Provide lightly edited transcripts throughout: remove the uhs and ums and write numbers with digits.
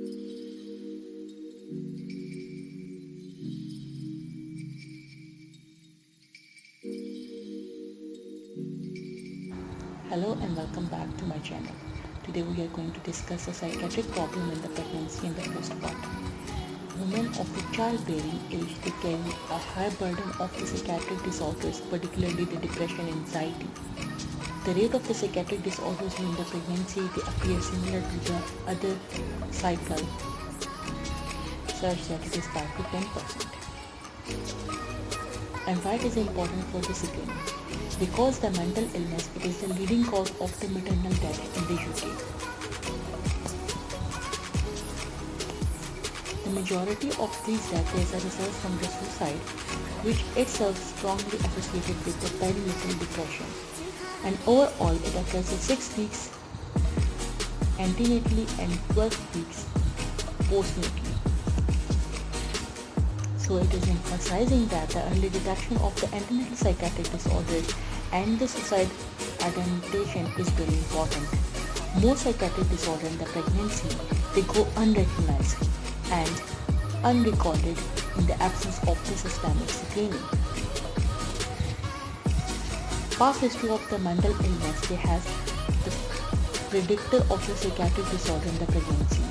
Hello and welcome back to my channel. Today we are going to discuss a psychiatric problem in the pregnancy and the postpartum. Women of the childbearing age they carry a high burden of the psychiatric disorders, particularly the depression and anxiety. The rate of the psychiatric disorders during the pregnancy they appear similar to the other cycle, such that it is 5 to 10%. And why it is important for the screening? Because the mental illness it is the leading cause of the maternal death in the UK. The majority of these deaths is a result from the suicide, which itself strongly associated with the perinatal depression. And overall, it occurs in 6 weeks antenatally and 12 weeks postnatally. So it is emphasizing that the early detection of the antenatal psychiatric disorders and the suicide identification is very important. Most psychiatric disorders in the pregnancy they go unrecognized and unrecorded in the absence of the systemic screening. Past history of the mental illness they has the predictor of the psychiatric disorder in the pregnancy.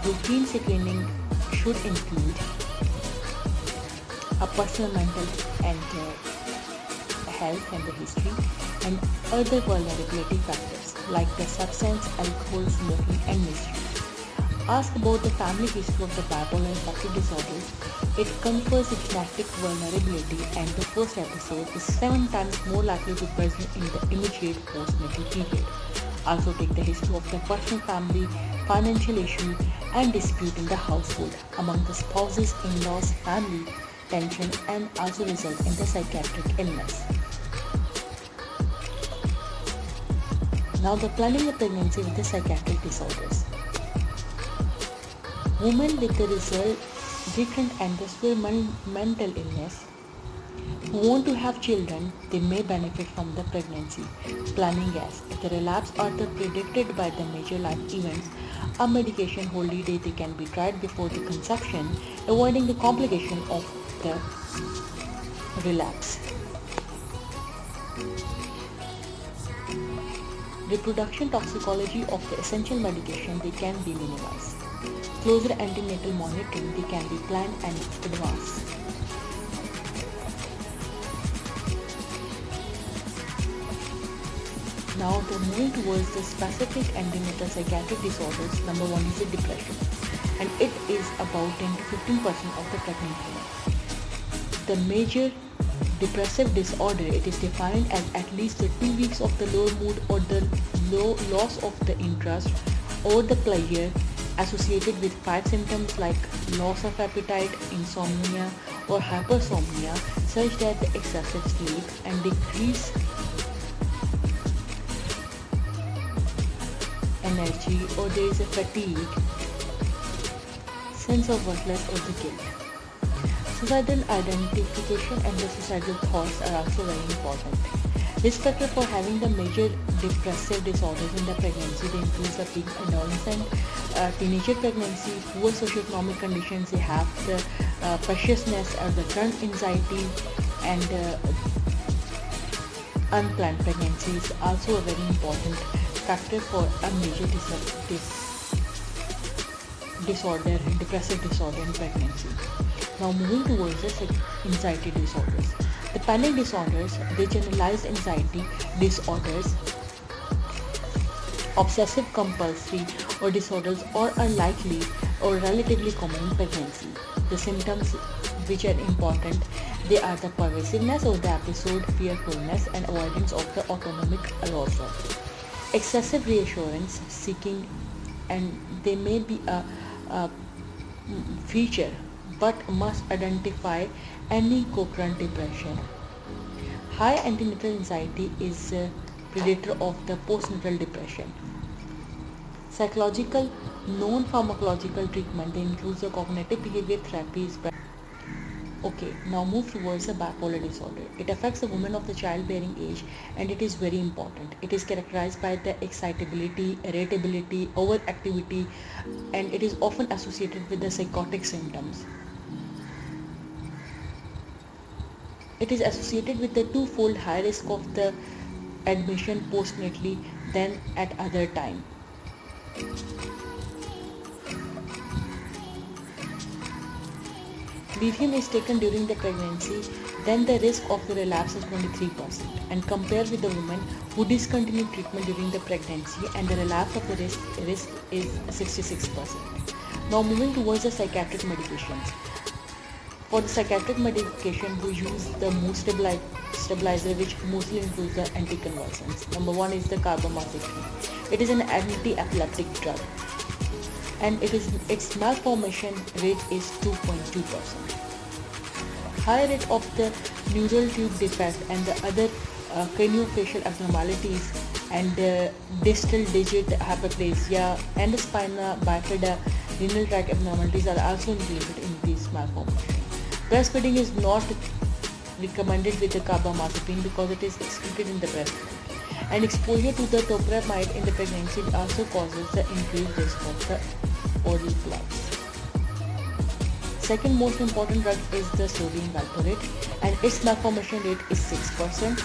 Routine screening should include a personal mental and health and the history and other vulnerability factors like the substance, alcohol, smoking and misuse. Ask about the family history of the bipolar and affective disorders. It confers a genetic vulnerability and the first episode is 7 times more likely to present in the immediate postnatal period. Also take the history of the personal family, financial issue and dispute in the household among the spouses, in-laws, family, tension and also result in the psychiatric illness. Now the planning a pregnancy with the psychiatric disorders. Women with the result recurrent endoscopic mental illness who want to have children, they may benefit from the pregnancy planning as if the relapse are predicted by the major life events, a medication holiday they can be tried before the conception, avoiding the complication of the relapse. Reproduction toxicology of the essential medication they can be minimized. Closer antenatal monitoring they can be planned and advanced. Now the moving towards the specific antenatal psychiatric disorders, number 1 is the depression and it is about 10 to 15% of the pregnant women. The major depressive disorder it is defined as at least the 2 weeks of the low mood or the loss of the interest or the pleasure associated with 5 symptoms like loss of appetite, insomnia or hypersomnia such that the excessive sleep and decreased energy or there is a fatigue, sense of worthlessness or the guilt. Suicidal identification and the suicidal thoughts are also very important. Risk factor for having the major depressive disorders in the pregnancy they include the pre-adolescent, teenager pregnancy, poor socioeconomic conditions, they have the preciousness or the current anxiety and unplanned pregnancy is also a very important factor for a major disorder, depressive disorder in pregnancy. Now moving towards the anxiety disorders. The panic disorders, they generalized anxiety disorders, obsessive compulsive or disorders or are likely or relatively common in pregnancy. The symptoms which are important, they are the pervasiveness of the episode, fearfulness and avoidance of the autonomic arousal. Excessive reassurance seeking and they may be a feature but must identify any co-current depression. High antenatal anxiety is a predator of the postnatal depression. Psychological non-pharmacological treatment includes the cognitive behavior therapies. Okay, now move towards the bipolar disorder. It affects the woman of the childbearing age and it is very important. It is characterized by the excitability, irritability, overactivity, and it is often associated with the psychotic symptoms. It is associated with the twofold high risk of the admission postnatally than at other time. Lithium is taken during the pregnancy, then the risk of the relapse is 23%, and compared with the women who discontinued treatment during the pregnancy and the relapse of the risk is 66%. Now moving towards the psychiatric medications. For the psychiatric medication, we use the mood stabilizer, which mostly includes the anticonvulsants. Number one is the carbamazepine. It is an anti-epileptic drug, and its malformation rate is 2.2%. High rate of the neural tube defect and the other craniofacial abnormalities and distal digit hyperplasia and the spina bifida renal tract abnormalities are also included in this malformation. Breastfeeding is not recommended with the carbamazepine because it is excluded in the breast milk. And exposure to the topiramate in the pregnancy also causes the increased risk of the oral flaps. Second most important drug is the sodium valproate, and its malformation rate is 6%.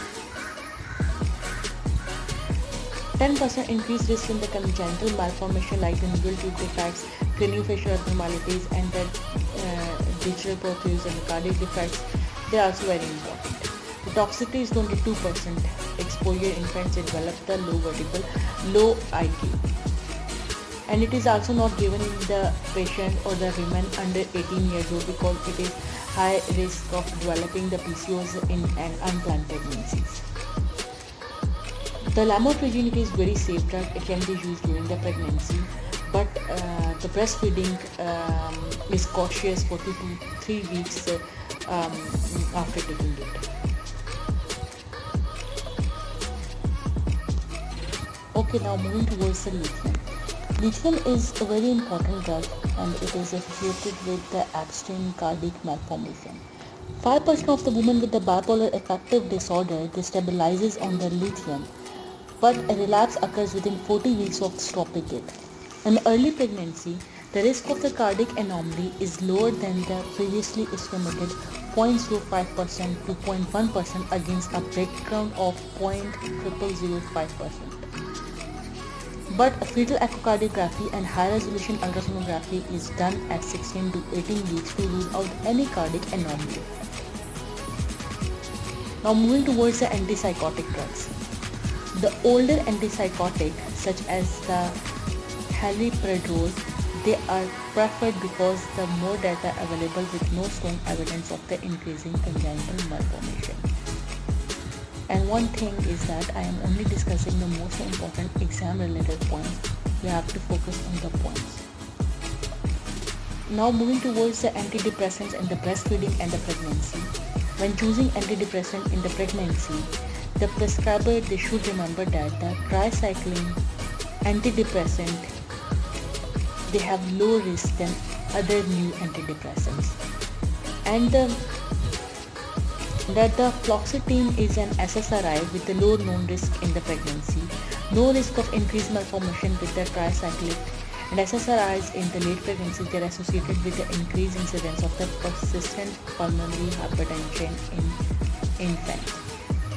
10% increased risk in the congenital malformation like the neural tube defects, craniofacial abnormalities, and the digital protrusions and the cardiac defects. They are also very important. The toxicity is 22%. Exposure infants develop the low IQ. And it is also not given in the patient or the women under 18 years old because it is high risk of developing the PCOS in an unplanned pregnancies. The lamotrigine is very safe drug. It can be used during the pregnancy, but the breastfeeding is cautious for 2 to 3 weeks after taking it. Okay, now moving towards the lithium. Lithium is a very important drug and it is associated with the extreme cardiac malformation. 5% of the women with the bipolar affective disorder destabilizes on the lithium, but a relapse occurs within 40 weeks of stopping it. In early pregnancy, the risk of the cardiac anomaly is lower than the previously estimated 0.05% to 0.1% against a background of 0.0005%. But a fetal echocardiography and high-resolution ultrasonography is done at 16 to 18 weeks to rule out any cardiac anomaly. Now moving towards the antipsychotic drugs. The older antipsychotic such as the haloperidol, they are preferred because the more data available with no strong evidence of the increasing congenital malformation. And one thing is that I am only discussing the most important exam related points. You have to focus on the points. Now moving towards the antidepressants and the breastfeeding and the pregnancy. When choosing antidepressant in the pregnancy, the prescriber they should remember that the tricycline antidepressant they have low risk than other new antidepressants, and that the fluoxetine is an SSRI with a low known risk in the pregnancy, no risk of increased malformation with the tricyclic, and SSRIs in the late pregnancy they are associated with the increased incidence of the persistent pulmonary hypertension in infants.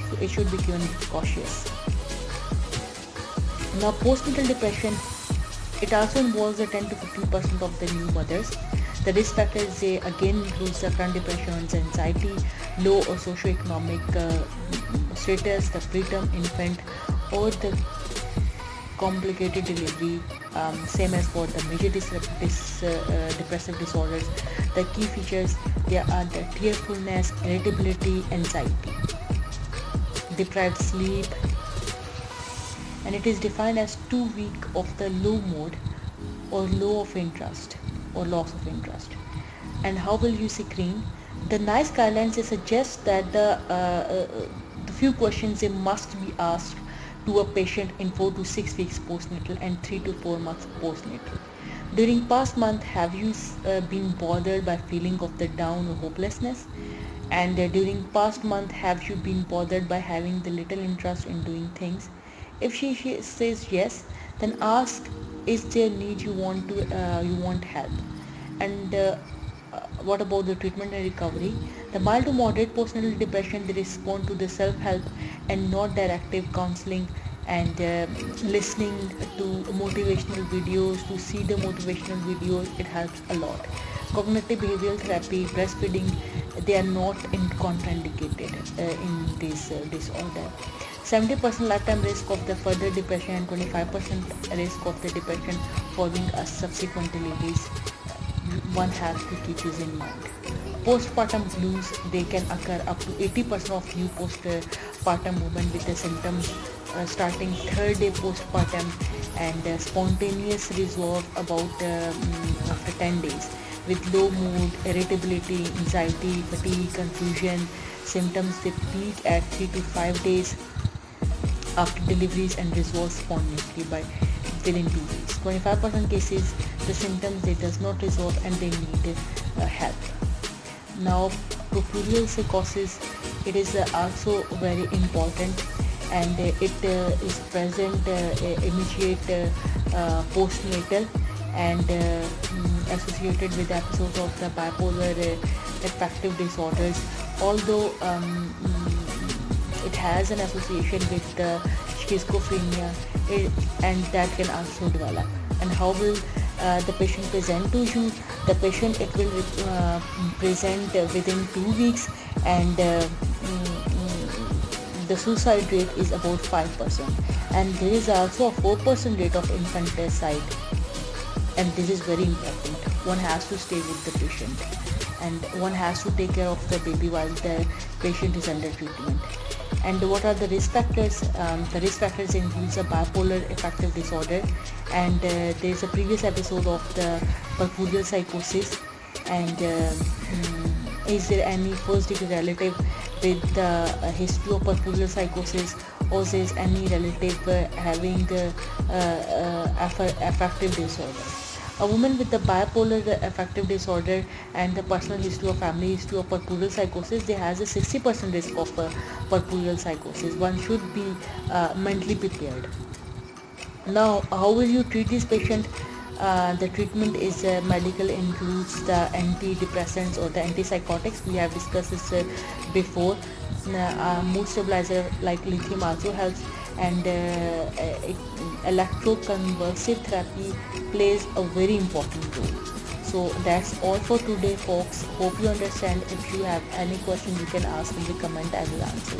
So it should be given cautious. Now postnatal depression, it also involves the 10 to 15% of the new mothers. The risk factors they again includes the current depression, anxiety, low or socioeconomic status, the preterm infant, or the complicated delivery. Same as for the major depressive disorders. The key features they are the tearfulness, irritability, anxiety, deprived sleep, and it is defined as 2 weeks of the low mode or low of interest or loss of interest. And how will you screen? The NICE guidelines they suggest that the few questions they must be asked to a patient in 4 to 6 weeks postnatal and 3 to 4 months postnatal. During past month, have you been bothered by feeling of the down or hopelessness? And during past month, have you been bothered by having the little interest in doing things? If she says yes, then ask, is there need you want help? And what about the treatment and recovery? The mild to moderate personality depression, they respond to the self-help and not directive counseling, and listening to motivational videos, to see the motivational videos, it helps a lot. Cognitive behavioral therapy, breastfeeding, they are not contraindicated in this disorder. 70% lifetime risk of the further depression and 25% risk of the depression following a subsequent deliveries. One has to keep this in mind. Postpartum blues, they can occur up to 80% of new postpartum women with the symptoms starting third day postpartum, and spontaneous resolve about after 10 days, with low mood, irritability, anxiety, fatigue, confusion. Symptoms they peak at 3 to 5 days after deliveries and resolve spontaneously by within 2 weeks. 25% cases, the symptoms they does not resolve and they need help. Now, puerperal psychosis, it is also very important, and it is present immediate postnatal, and associated with episodes of the bipolar affective disorders. Although it has an association with schizophrenia, and that can also develop. And how will the patient present to you? The patient, it will present within 2 weeks, and the suicide rate is about 5%, and there is also a 4% rate of infanticide, and this is very important. One has to stay with the patient, and one has to take care of the baby while the patient is under treatment. And what are the risk factors? The risk factors includes a bipolar affective disorder, and there is a previous episode of the puerperal psychosis. And is there any first degree relative with the history of puerperal psychosis, or is any relative having affective disorder? A woman with the bipolar affective disorder and the personal history or family history of puerperal psychosis, they has a 60% risk of puerperal psychosis. One should be mentally prepared. Now, how will you treat this patient? The treatment is medical, includes the antidepressants or the antipsychotics. We have discussed this before. Mood stabilizer like lithium also helps, and electroconvulsive therapy plays a very important role. So that's all for today, folks. Hope you understand. If you have any questions, you can ask in the comment. I will answer.